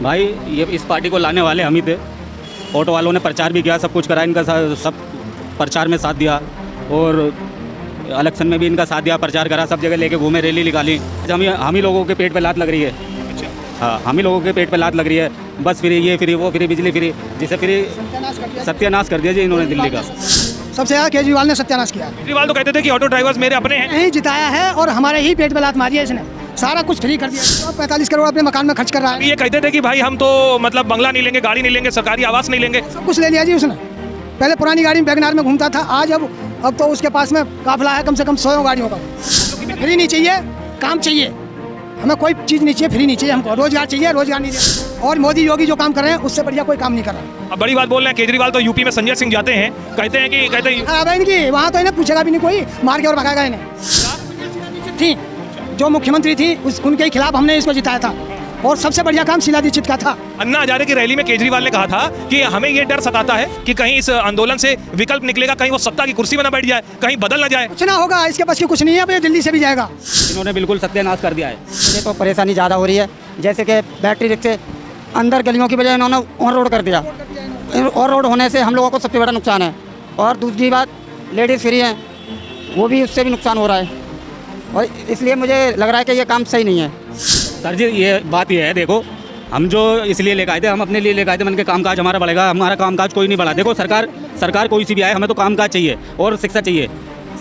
भाई ये इस पार्टी को लाने वाले हम ही थे। ऑटो वालों ने प्रचार भी किया, सब कुछ करा, इनका सब प्रचार में साथ दिया और इलेक्शन में भी इनका साथ दिया, प्रचार करा, सब जगह लेके घूमे, रैली निकाली। हम ही लोगों के पेट पे लात लग रही है। हाँ, हम ही लोगों के पेट पे लात लग रही है। बस फ्री, ये फ्री, वो फ्री, बिजली फ्री, जिसे फ्री सत्यानाश कर दिया जी इन्होंने दिल्ली का। सबसे ज़्यादा केजरीवाल ने सत्यानाश किया। केजरीवाल तो कहते थे कि ऑटो ड्राइवर्स मेरे अपने हैं। नहीं जिताया है और हमारे ही पेट पे लात मारी है इसने, सारा कुछ फ्री कर दिया। 45 करोड़ अपने मकान में खर्च कर रहा है। ये कहते थे कि भाई हम तो मतलब बंगला नहीं लेंगे, गाड़ी नहीं लेंगे, सरकारी आवास नहीं लेंगे, सब कुछ ले लिया जी उसने। पहले पुरानी गाड़ी में वैगनार में घूमता था, आज अब तो उसके पास में काफिला है कम से कम 100 गाड़ियों का। फ्री नहीं चाहिए, काम चाहिए हमें, कोई चीज़ नहीं चाहिए, फ्री नहीं चाहिए हमको, रोजगार चाहिए, रोजगार नहीं चाहिए। और मोदी योगी जो काम कर रहे हैं उससे बढ़िया कोई काम नहीं कर रहा। अब बड़ी बात बोल रहे हैं केजरीवाल तो यूपी में संजय सिंह जाते हैं, कहते हैं इनकी वहाँ तो इन्हें पूछेगा भी नहीं कोई, मार के और भगाएगा इन्हें। थी जो मुख्यमंत्री थी उनके खिलाफ हमने इसको जिताया था और सबसे बढ़िया काम शीला दीक्षित का था। अन्ना हजारे की रैली में केजरीवाल ने कहा था कि हमें ये डर सताता है कि कहीं इस आंदोलन से विकल्प निकलेगा, कहीं वो सत्ता की कुर्सी में न बैठ जाए, कहीं बदल न जाए। कुछ ना होगा, इसके पास की कुछ नहीं है, अपने दिल्ली से भी जाएगा। इन्होंने बिल्कुल सत्यानाश कर दिया है। मुझे तो परेशानी ज़्यादा हो रही है, जैसे कि बैटरी रिक्शे अंदर गलियों की बजाय इन्होंने ऑन रोड कर दिया। ऑन रोड होने से हम लोगों को सबसे बड़ा नुकसान है। और दूसरी बात, लेडीज़ फ्री हैं, वो भी उससे भी नुकसान हो रहा है और इसलिए मुझे लग रहा है कि ये काम सही नहीं है। सर जी ये बात ये है, देखो हम जो इसलिए लेकर आए थे, हम अपने लिए लेकर आए थे, मन के कामकाज हमारा बढ़ेगा, हमारा कामकाज कोई नहीं बढ़ा। देखो सरकार कोई सी भी आए, हमें तो कामकाज चाहिए और शिक्षा चाहिए,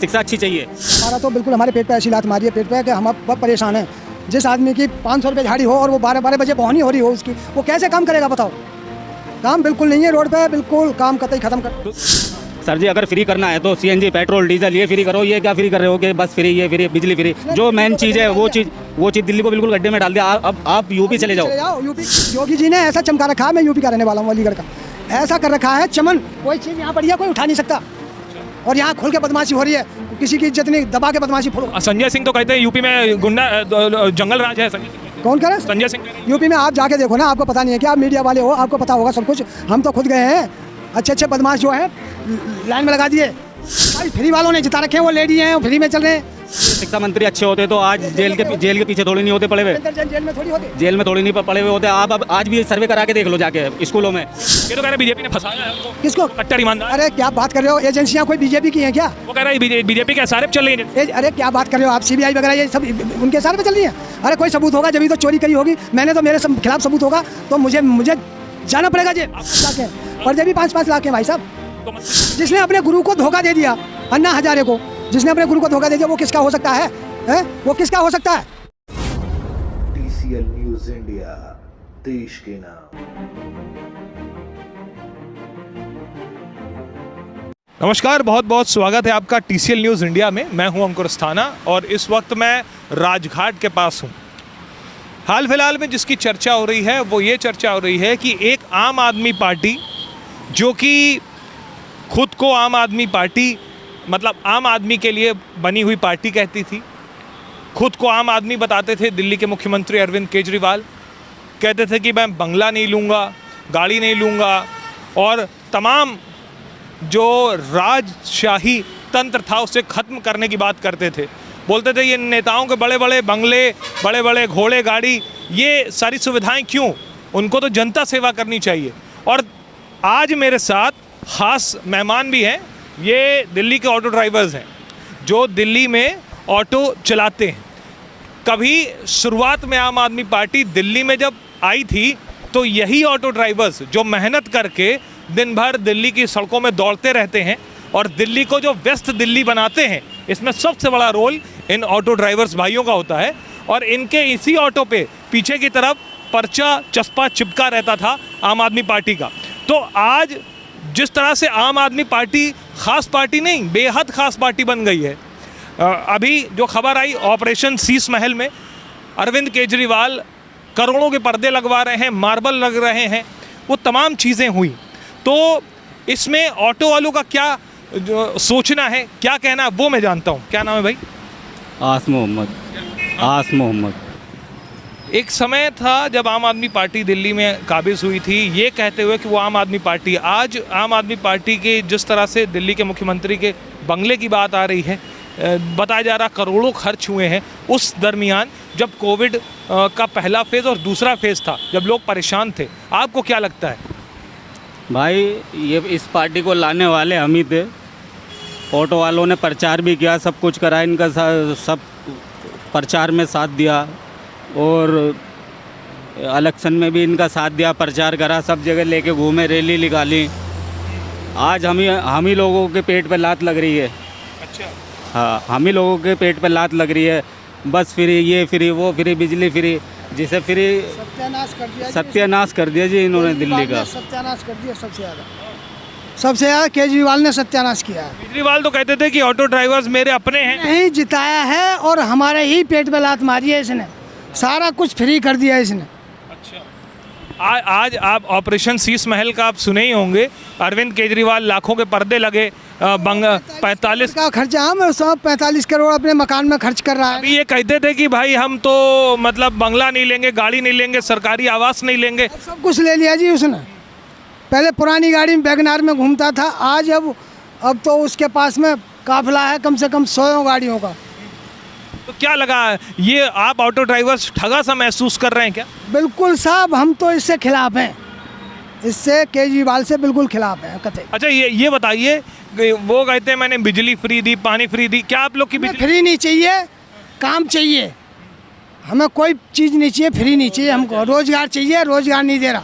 शिक्षा अच्छी चाहिए। हमारा तो बिल्कुल हमारे पेट पे ऐसी लात मारी है, पेट पे कि हम बहुत परेशान हैं। जिस आदमी की 500 रुपये झाड़ी हो और वो 12 बजे पहुँची हो रही हो उसकी, वो कैसे काम करेगा बताओ। काम बिल्कुल नहीं है रोड पे, बिल्कुल काम कतई खत्म कर। सर जी अगर फ्री करना है तो सीएनजी, पेट्रोल, डीजल ये फ्री करो। ये क्या फ्री कर रहे हो कि बस फ्री, ये फ्री, बिजली फ्री, जो मेन चीज़ है वो चीज़ दिल्ली को बिल्कुल गड्ढे में डाल दिया। अब आप यूपी चले जाओ। यूपी योगी जी ने ऐसा चमका रखा है, मैं यूपी का रहने वाला हूँ, अलीगढ़ का, ऐसा कर रखा है चमन, कोई चीज़ यहाँ बढ़िया कोई उठा नहीं सकता। और यहाँ खुल के बदमाशी हो रही है, किसी की इज्जत नहीं, दबा के बदमाशी फोड़ो। संजय सिंह तो कहते हैं यूपी में गुंडा जंगल राज है। कौन करे? संजय सिंह। यूपी में आप जाके देखो ना, आपको पता नहीं है क्या? आप मीडिया वाले हो, आपको पता होगा सब कुछ। हम तो खुद गए हैं, अच्छे बदमाश जो है लाइन में लगा दिए। भाई फ्री वालों ने जिता रखे हैं, वो लेडी हैं, फ्री में चल रहे हैं। शिक्षा मंत्री अच्छे होते तो आज जेल के पीछे थोड़ी नहीं होते पड़े हुए, जेल में थोड़ी नहीं पड़े हुए होते। आप अब आज भी सर्वे करा के देख लो जाके स्कूलों में। ये तो कह रहे बीजेपी ने फंसाया है उनको। किसको? कट्टर ईमानदार। अरे क्या बात कर रहे हो, एजेंसियां कोई बीजेपी की हैं क्या? वो कह रहा है बीजेपी के सारे चल रही है। अरे क्या बात कर रहे हो आप, सीबीआई वगैरह ये सब उनके सारे पे चल रही है। अरे कोई सबूत होगा जब ही तो चोरी करी होगी, मैंने तो मेरे खिलाफ सबूत होगा तो मुझे जाना पड़ेगा जेल। पर जब भी 5-5 लाख है भाई साहब। जिसने अपने गुरु को धोखा दे दिया, अन्ना हजारे को, जिसने अपने गुरु को धोखा दे दिया, वो किसका हो सकता है? वो किसका हो सकता है? TCL न्यूज़ इंडिया, देश के नाम। नमस्कार, बहुत बहुत स्वागत है आपका TCL न्यूज़ इंडिया में। मैं हूं अंकुर अस्थाना और इस वक्त मैं राजघाट के पास हूं। हाल फिलहाल में जिसकी चर्चा हो रही है वो ये चर्चा हो रही है कि एक आम आदमी पार्टी, जो कि खुद को आम आदमी पार्टी मतलब आम आदमी के लिए बनी हुई पार्टी कहती थी, खुद को आम आदमी बताते थे दिल्ली के मुख्यमंत्री अरविंद केजरीवाल, कहते थे कि मैं बंगला नहीं लूँगा, गाड़ी नहीं लूँगा और तमाम जो राजशाही तंत्र था उसे ख़त्म करने की बात करते थे। बोलते थे ये नेताओं के बड़े बड़े बंगले, बड़े बड़े घोड़े गाड़ी, ये सारी सुविधाएं क्यों, उनको तो जनता सेवा करनी चाहिए। और आज मेरे साथ ख़ास मेहमान भी हैं, ये दिल्ली के ऑटो ड्राइवर्स हैं जो दिल्ली में ऑटो चलाते हैं। कभी शुरुआत में आम आदमी पार्टी दिल्ली में जब आई थी तो यही ऑटो ड्राइवर्स जो मेहनत करके दिन भर दिल्ली की सड़कों में दौड़ते रहते हैं और दिल्ली को जो व्यस्त दिल्ली बनाते हैं, इसमें सबसे बड़ा रोल इन ऑटो ड्राइवर्स भाइयों का होता है। और इनके इसी ऑटो पे पीछे की तरफ पर्चा चस्पा चिपका रहता था आम आदमी पार्टी का। तो आज जिस तरह से आम आदमी पार्टी ख़ास पार्टी नहीं, बेहद ख़ास पार्टी बन गई है। अभी जो खबर आई ऑपरेशन शीश महल में अरविंद केजरीवाल करोड़ों के पर्दे लगवा रहे हैं, मार्बल लग रहे हैं, वो तमाम चीज़ें हुई। तो इसमें ऑटो वालों का क्या सोचना है, क्या कहना है, वो मैं जानता हूँ। क्या नाम है भाई? आस मोहम्मद। एक समय था जब आम आदमी पार्टी दिल्ली में काबिज हुई थी, ये कहते हुए कि वो आम आदमी पार्टी। आज आम आदमी पार्टी के जिस तरह से दिल्ली के मुख्यमंत्री के बंगले की बात आ रही है, बताया जा रहा करोड़ों खर्च हुए हैं। उस दरमियान जब कोविड का पहला फेज़ और दूसरा फेज़ था जब लोग परेशान थे, आपको क्या लगता है? भाई ये इस पार्टी को लाने वाले हम ही थे। ऑटो वालों ने प्रचार भी किया, सब कुछ करा, इनका सब प्रचार में साथ दिया और इलेक्शन में भी इनका साथ दिया, प्रचार करा, सब जगह लेके घूमे, रैली निकाली। आज हम ही लोगों के पेट पे लात लग रही है। अच्छा, हाँ, हम ही लोगों के पेट पे लात लग रही है। बस फ्री, ये फ्री, वो फ्री, बिजली फ्री, जिसे फ्री सत्यानाश कर दिया जी इन्होंने दिल्ली का। सत्यानाश कर दिया सबसे ज़्यादा केजरीवाल ने सत्यानाश किया है। केजरीवाल तो कहते थे कि ऑटो ड्राइवर्स मेरे अपने हैं। नहीं जिताया है और हमारे ही पेट पे लात मारी है इसने, सारा कुछ फ्री कर दिया इसने। अच्छा, आज आप ऑपरेशन शीश महल का आप सुने ही होंगे। अरविंद केजरीवाल लाखों के पर्दे लगे, 45 का खर्चा हम 45 करोड़ अपने मकान में खर्च कर रहा है। अभी ये कहते थे कि भाई हम तो मतलब बंगला नहीं लेंगे, गाड़ी नहीं लेंगे, सरकारी आवास नहीं लेंगे। सब कुछ ले लिया जी उसने। पहले पुरानी गाड़ी में वैगनार में घूमता था, आज अब तो उसके पास में काफिला है कम से कम 100 गाड़ियों का। तो क्या लगा, ये आप ऑटो ड्राइवर्स ठगा सा महसूस कर रहे हैं क्या? बिल्कुल साहब, हम तो इससे खिलाफ हैं, इससे केजरीवाल से बिल्कुल खिलाफ हैं कतई। अच्छा, ये बताइए, वो कहते हैं मैंने बिजली फ्री दी, पानी फ्री दी, क्या आप लोग की बिजली फ्री नहीं चाहिए, काम चाहिए हमें, कोई चीज़ नहीं चाहिए, फ्री नहीं चाहिए हमको, रोजगार चाहिए, रोजगार नहीं दे रहा।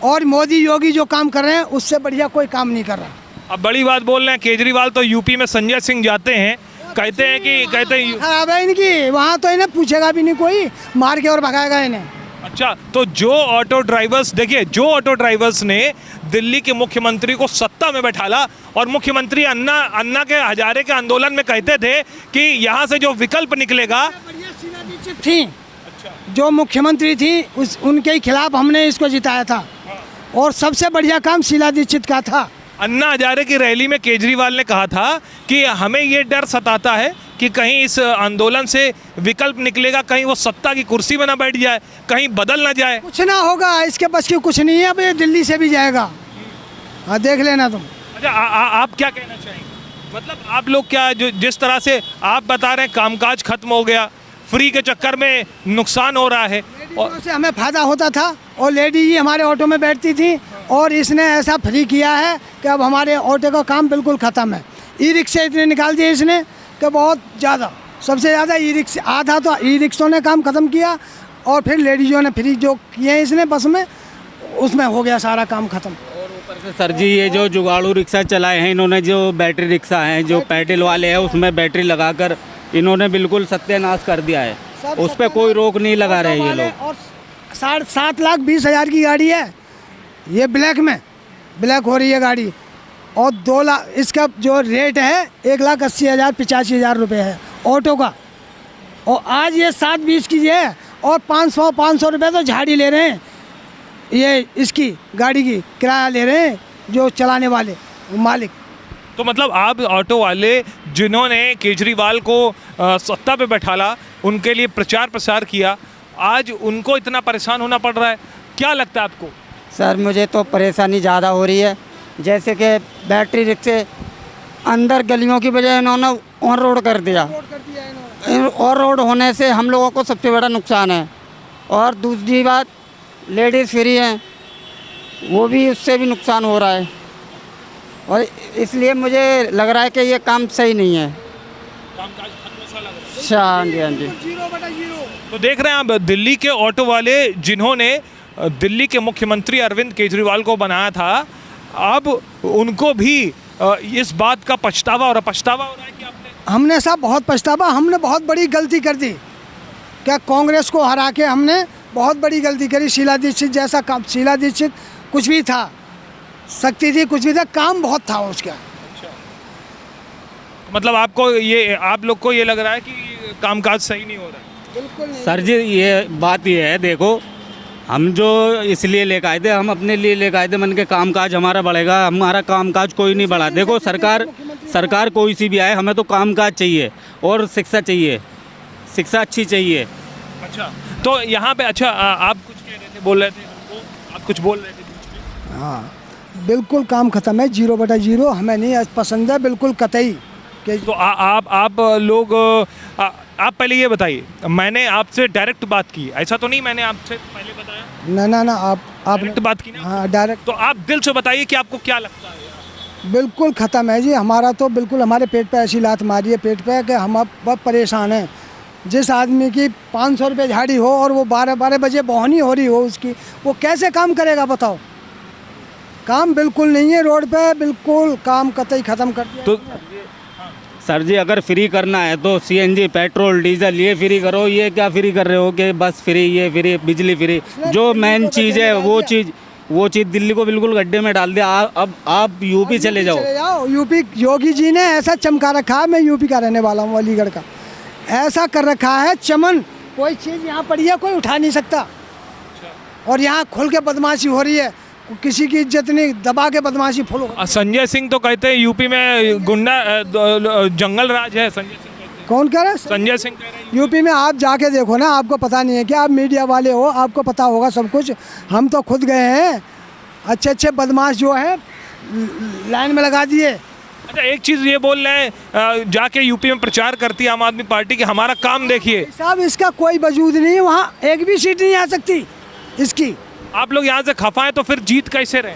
और मोदी योगी जो काम कर रहे हैं उससे बढ़िया कोई काम नहीं कर रहा। अब बड़ी बात बोल रहे हैं, केजरीवाल तो यूपी में संजय सिंह जाते हैं, कहते हैं खराब है इनकी, वहाँ तो इन्हें पूछेगा भी नहीं कोई, मार के और भगाएगा इन्हें। अच्छा, तो जो ऑटो ड्राइवर्स, देखिए, जो ऑटो ड्राइवर्स ने दिल्ली के मुख्यमंत्री को सत्ता में बैठाला और मुख्यमंत्री अन्ना के हजारे के आंदोलन में कहते थे कि यहाँ से जो विकल्प निकलेगा, थी जो मुख्यमंत्री थी उनके ही खिलाफ हमने इसको जिताया था और सबसे बढ़िया काम शीला दीक्षित का था। अन्ना हजारे की रैली में केजरीवाल ने कहा था कि हमें ये डर सताता है कि कहीं इस आंदोलन से विकल्प निकलेगा, कहीं वो सत्ता की कुर्सी में ना बैठ जाए, कहीं बदल ना जाए। कुछ ना होगा, इसके बस की कुछ नहीं है, अब ये दिल्ली से भी जाएगा। हाँ, देख लेना तुम। अच्छा, आप क्या कहना चाहेंगे? मतलब आप लोग क्या, जो जिस तरह से आप बता रहे हैं कामकाज खत्म हो गया, फ्री के चक्कर में नुकसान हो रहा है, और से हमें फ़ायदा होता था और लेडी ही हमारे ऑटो में बैठती थी और इसने ऐसा फ्री किया है कि अब हमारे ऑटो का काम बिल्कुल ख़त्म है। ई रिक्शे इतने निकाल दिए इसने कि बहुत ज़्यादा, सबसे ज़्यादा ई रिक्शे, आधा तो ई रिक्शों ने काम ख़त्म किया और फिर लेडीज़ों ने फ्री जो किए इसने बस में, उसमें हो गया सारा काम ख़त्म। और ऊपर से सर जी ये जो जुगाड़ू रिक्शा चलाए हैं इन्होंने, जो बैटरी रिक्शा हैं, जो पैडल वाले हैं, उसमें बैटरी लगाकर इन्होंने बिल्कुल सत्यानाश कर दिया है। उस पर कोई रोक नहीं लगा रहे ये लोग। और 7,20,000 की गाड़ी है ये, ब्लैक हो रही है गाड़ी, और 2 लाख इसका जो रेट है 1,80,000 85,000 रुपये है ऑटो का, और आज ये 7,20 की है और 500 रुपये तो झाड़ी ले रहे हैं, ये इसकी गाड़ी की किराया ले रहे हैं जो चलाने वाले मालिक। तो मतलब आप ऑटो वाले जिन्होंने केजरीवाल को सत्ता पे बैठाला, उनके लिए प्रचार प्रसार किया, आज उनको इतना परेशान होना पड़ रहा है, क्या लगता है आपको? सर मुझे तो परेशानी ज़्यादा हो रही है, जैसे कि बैटरी रिक्शे अंदर गलियों की बजाय इन्होंने ऑन रोड कर दिया, और रोड होने से हम लोगों को सबसे बड़ा नुकसान है। और दूसरी बात, लेडीज़ फ्री हैं, वो भी, उससे भी नुकसान हो रहा है, और इसलिए मुझे लग रहा है कि ये काम सही नहीं है। हाँ जी, हाँ जी। तो देख रहे हैं आप, दिल्ली के ऑटो वाले जिन्होंने दिल्ली के मुख्यमंत्री अरविंद केजरीवाल को बनाया था, अब उनको भी इस बात का पछतावा हो रहा है कि हमने साहब बहुत पछतावा, हमने बहुत बड़ी गलती कर दी, क्या कांग्रेस को हरा के हमने बहुत बड़ी गलती करी। शीला दीक्षित जैसा काम, शीला दीक्षित कुछ भी था, शक्ति थी, कुछ भी था, काम बहुत था उसका। मतलब आपको ये, आप लोग को ये लग रहा है कि कामकाज सही नहीं हो रहा है? बिल्कुल नहीं। सर जी ये बात ये है, देखो हम जो इसलिए लेकर आए थे, हम अपने लिए लेकर आए थे, मन के कामकाज हमारा बढ़ेगा, हमारा कामकाज कोई नहीं बढ़ा। देखो सरकार कोई सी भी आए, हमें तो कामकाज चाहिए और शिक्षा चाहिए, शिक्षा अच्छी चाहिए। अच्छा, तो यहाँ पे, अच्छा आप कुछ कह रहे थे, बोल रहे थे हमको, आप कुछ बोल रहे थे बीच में? हाँ, बिल्कुल काम खत्म है, 0/0 हमें नहीं पसंद है, बिल्कुल कतई। तो आप लोग आप पहले ये बताइए, मैंने आपसे डायरेक्ट बात की, ऐसा तो नहीं मैंने आपसे पहले बताया? ना आप डायरेक्ट बात की ना? हाँ डायरेक्ट। तो आप दिल से बताइए कि आपको क्या लगता है? बिल्कुल ख़त्म है जी, हमारा तो बिल्कुल हमारे पेट पे ऐसी लात मारी है पेट पे कि हम अब बहुत परेशान हैं। जिस आदमी की 500 रुपये झाड़ी हो और वो 12 बजे बोहनी हो रही हो उसकी, वो कैसे काम करेगा बताओ? काम बिल्कुल नहीं है रोड पे, बिल्कुल काम कतई ख़त्म कर दिया। तो सर जी अगर फ्री करना है तो सीएनजी पेट्रोल डीजल ये फ्री करो, ये क्या फ्री कर रहे हो कि बस फ्री, ये फ्री, बिजली फ्री। जो मेन चीज़ है वो चीज़ दिल्ली को बिल्कुल गड्ढे में डाल दिया। अब आप यूपी चले जाओ। यूपी योगी जी ने ऐसा चमका रखा है, मैं यूपी का रहने वाला हूँ, अलीगढ़ का, ऐसा कर रखा है चमन, कोई चीज़ यहाँ पड़ी है कोई उठा नहीं सकता। और यहाँ खुल के बदमाशी हो रही है, किसी की इज्जत नहीं, दबा के बदमाशी फुल हो। संजय सिंह तो कहते हैं यूपी में गुंडा जंगल राज है। संजय सिंह कहते हैं। कौन कह रहा है? संजय सिंह कह रहे हैं। यूपी में आप जाके देखो ना, आपको पता नहीं है क्या? आप मीडिया वाले हो, आपको पता होगा सब कुछ। हम तो खुद गए हैं, अच्छे बदमाश जो है लाइन में लगा दिए। अच्छा एक चीज़ ये बोल रहे हैं, जाके यूपी में प्रचार करती है आम आदमी पार्टी कि हमारा काम देखिए। साहब इसका कोई वजूद नहीं है, वहाँ एक भी सीट नहीं आ सकती इसकी। आप लोग यहाँ से खफा हैं तो फिर जीत कैसे रहे?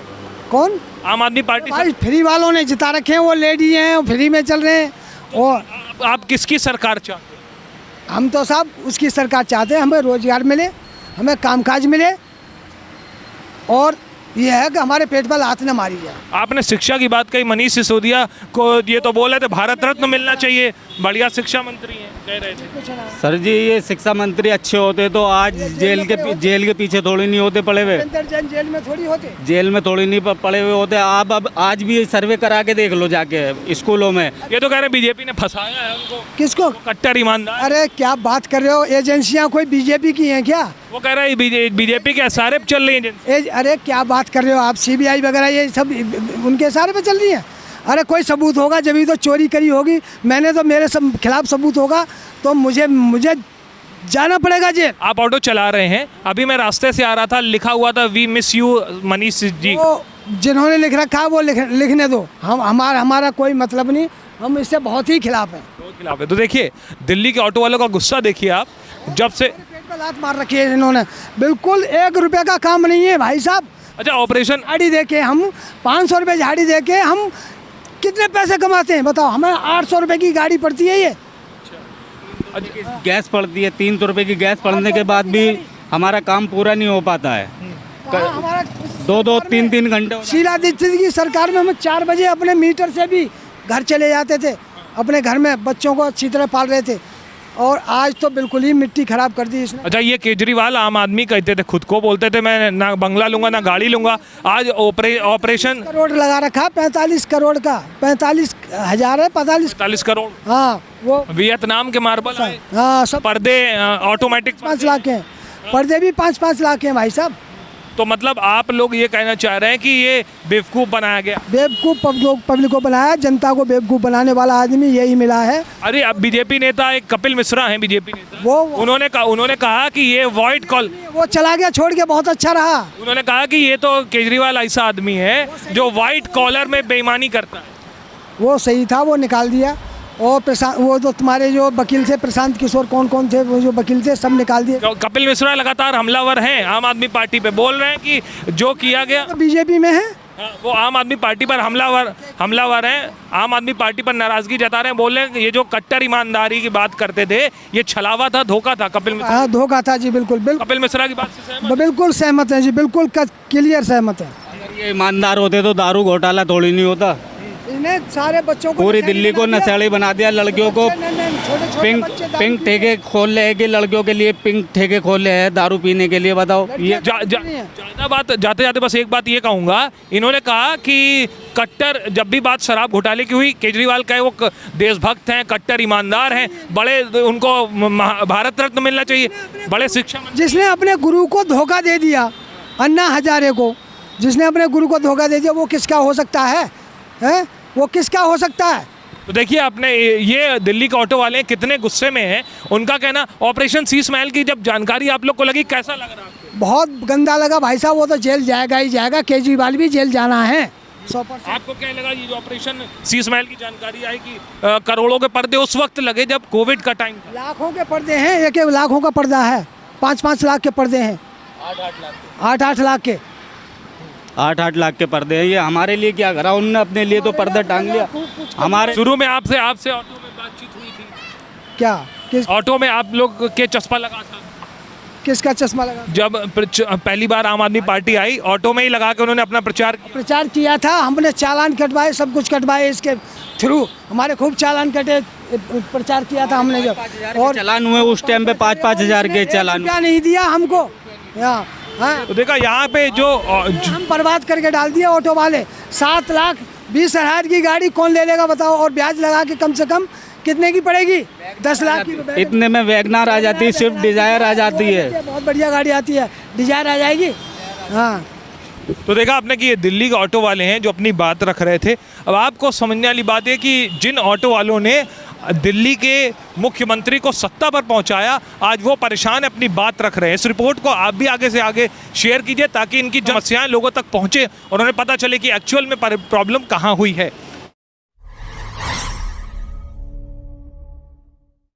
कौन? आम आदमी पार्टी से। भाई फ्री वालों ने जिता रखे हैं, वो लेडी हैं, फ्री में चल रहे हैं। और आप किसकी सरकार चाहते हैं? हम तो साहब उसकी सरकार चाहते हैं, हमें रोजगार मिले, हमें कामकाज मिले, और ये है कि हमारे पेट पर लात न मारी जाए। आपने शिक्षा की बात कही, मनीष सिसोदिया को ये तो बोल रहे थे भारत रत्न मिलना चाहिए, बढ़िया शिक्षा मंत्री हैं कह रहे थे। सर जी ये शिक्षा मंत्री अच्छे होते तो आज जेल के पीछे थोड़ी नहीं होते पड़े हुए, जेल में थोड़ी होते, जेल में थोड़ी नहीं पड़े हुए होते। आप अब आज भी सर्वे करा के देख लो जाके स्कूलों में। ये तो कह रहे बीजेपी ने फंसाया है उनको। किसको? कट्टर ईमानदार। अरे क्या बात कर रहे हो? एजेंसियां कोई बीजेपी की हैं क्या? वो कह रहे हैं बीजेपी के एसआरएफ चल रही है। अरे क्या बात कर रहे हो आप? सीबीआई वगैरह ये सब उनके इशारे पे चल रही है। अरे कोई सबूत होगा जब तो चोरी करी होगी, मैंने तो मेरे खिलाफ सबूत होगा तो मुझे जाना पड़ेगा जी। आप ऑटो चला रहे हैं, अभी मैं रास्ते से आ रहा था, लिखा हुआ था we miss you Manish ji. वो जिन्होंने लिख रखा है वो लिखने दो, हमारा कोई मतलब नहीं, हम इससे बहुत ही खिलाफ हैं। बहुत खिलाफ है। तो देखिए दिल्ली के ऑटो वालों का गुस्सा देखिए आप, जब से पेट पे लात मार रखी है इन्होंने, बिल्कुल 1 रुपये का काम नहीं है भाई साहब। अच्छा ऑपरेशन झाड़ी दे के हम 500 रुपये झाड़ी दे के हम कितने पैसे कमाते हैं बताओ? हमें 800 रुपये की गाड़ी पड़ती है। ये गैस पड़ती है, 300 रुपये की गैस पड़ने के बाद भी हमारा काम पूरा नहीं हो पाता है। हमारा 2-2, 3-3 घंटे। शीला दीक्षित की सरकार में हम 4 बजे अपने मीटर से भी घर चले जाते थे, अपने घर में बच्चों को अच्छी तरह पाल रहे थे, और आज तो बिल्कुल ही मिट्टी खराब कर दी इसने। अच्छा ये केजरीवाल आम आदमी कहते थे, खुद को बोलते थे मैं ना बंगला लूंगा ना गाड़ी लूंगा, आज ऑपरेशन करोड़ लगा रखा है, 45 करोड़ का, 45,000 है, 40 करोड़। हाँ वो वियतनाम के मार्बल आए, हाँ सब पर्दे ऑटोमेटिक 5 लाख के हैं, पर्दे भी 5-5 लाख के हैं भाई साहब। तो मतलब आप लोग ये कहना चाह रहे हैं कि ये बेवकूफ़ बनाया गया? बेवकूफ़ पब्लिक को बनाया, जनता को बेवकूफ़ बनाने वाला आदमी यही मिला है। अरे अब बीजेपी नेता एक कपिल मिश्रा हैं बीजेपी नेता, वो उन्होंने कहा कि ये व्हाइट कॉल, वो चला गया छोड़ के, बहुत अच्छा रहा। उन्होंने कहा कि ये तो केजरीवाल ऐसा आदमी है जो व्हाइट कॉलर में बेईमानी करता है। वो सही था, वो निकाल दिया। और वो तो तुम्हारे जो वकील थे प्रशांत किशोर, कौन थे वो जो वकील थे, सब निकाल दिए। तो कपिल मिश्रा लगातार हमलावर हैं आम आदमी पार्टी पे, बोल रहे हैं कि जो किया गया तो बीजेपी में है, वो आम आदमी पार्टी पर हमलावर हैं, आम आदमी पार्टी पर नाराजगी जता रहे हैं, बोल रहे हैं कि ये जो कट्टर ईमानदारी की बात करते थे ये छलावा था, धोखा था। कपिल मिश्रा, हाँ धोखा था जी, बिल्कुल कपिल मिश्रा की बात से सहमत? बिल्कुल सहमत है जी, बिल्कुल क्लियर सहमत है। अगर ये ईमानदार होते तो दारू घोटाला थोड़ी नहीं होता। इन्हें सारे बच्चों को पूरी दिल्ली को नशेड़ी बना दिया, लड़कियों को पिंक ठेके खोल रहे हैं कि लड़कियों के लिए पिंक ठेके खोले हैं दारू पीने के लिए। बताओ ये ज़्यादा बात जाते जाते बस एक बात ये कहूँगा, इन्होंने कहा कि कट्टर, जब भी बात शराब घोटाले की हुई, केजरीवाल कहे वो देशभक्त हैं, कट्टर ईमानदार हैं, बड़े उनको भारत रत्न मिलना चाहिए, बड़े शिक्षा मंत्री। जिसने अपने गुरु को धोखा दे दिया, अन्ना हजारे को, जिसने अपने गुरु को धोखा दे दिया, वो किसका हो सकता है? वो किसका हो सकता है? तो देखिए आपने ये दिल्ली के ऑटो वाले कितने गुस्से में हैं, उनका कहना ऑपरेशन शीश महल की जब जानकारी आप लोग को लगी कैसा लग रहा है? बहुत गंदा लगा भाई साहब, वो तो जेल जाएगा ही जाएगा, केजरीवाल भी जेल जाना है। 100%। आपको क्या लगा ये जो ऑपरेशन शीश महल की जानकारी आई कि करोड़ों के पर्दे उस वक्त लगे जब कोविड का टाइम था? लाखों के पर्दे हैं, एक एक लाखों का पर्दा है, 5-5 लाख के पर्दे हैं, 8-8 लाख के। 8-8 लाख के पर्दे हैं। ये हमारे लिए क्या करा उन्होंने, अपने लिए तो पर्दा टांग लिया। हमारे शुरू में आपसे ऑटो में बातचीत हुई थी? क्या किस ऑटो में आप लोग के चश्मा लगा था? किसका चश्मा लगा? जब पहली बार आम आदमी पार्टी आई, ऑटो में ही लगा के उन्होंने अपना प्रचार किया। प्रचार किया था, हमने चालान कटवाए, सब कुछ कटवाए, इसके थ्रू हमारे खूब चालान कटे, प्रचार किया था हमने जब। और चालान हुए उस टाइम पे 5-5 हज़ार के चालान। क्या नहीं दिया हमको यहाँ, हाँ तो देखा यहाँ पे जो हम बर्बाद करके डाल दिए ऑटो वाले। 7,20,000 की गाड़ी कौन ले लेगा बताओ, और ब्याज लगा के कम से कम कितने की पड़ेगी? 10 लाख की। इतने में वैगनार आ जाती है, स्विफ्ट डिजायर आ जाती है, बहुत बढ़िया गाड़ी आती है, डिजायर आ जाएगी। हाँ तो देखा आपने कि ये दिल्ली के ऑटो वाले हैं जो अपनी बात रख रहे थे। अब आपको समझने वाली बात है कि जिन ऑटो वालों ने दिल्ली के मुख्यमंत्री को सत्ता पर पहुंचाया, आज वो परेशान है, अपनी बात रख रहे हैं। इस रिपोर्ट को आप भी आगे से आगे शेयर कीजिए ताकि इनकी समस्याएं लोगों तक पहुंचे और उन्हें पता चले कि एक्चुअल में प्रॉब्लम कहां हुई है।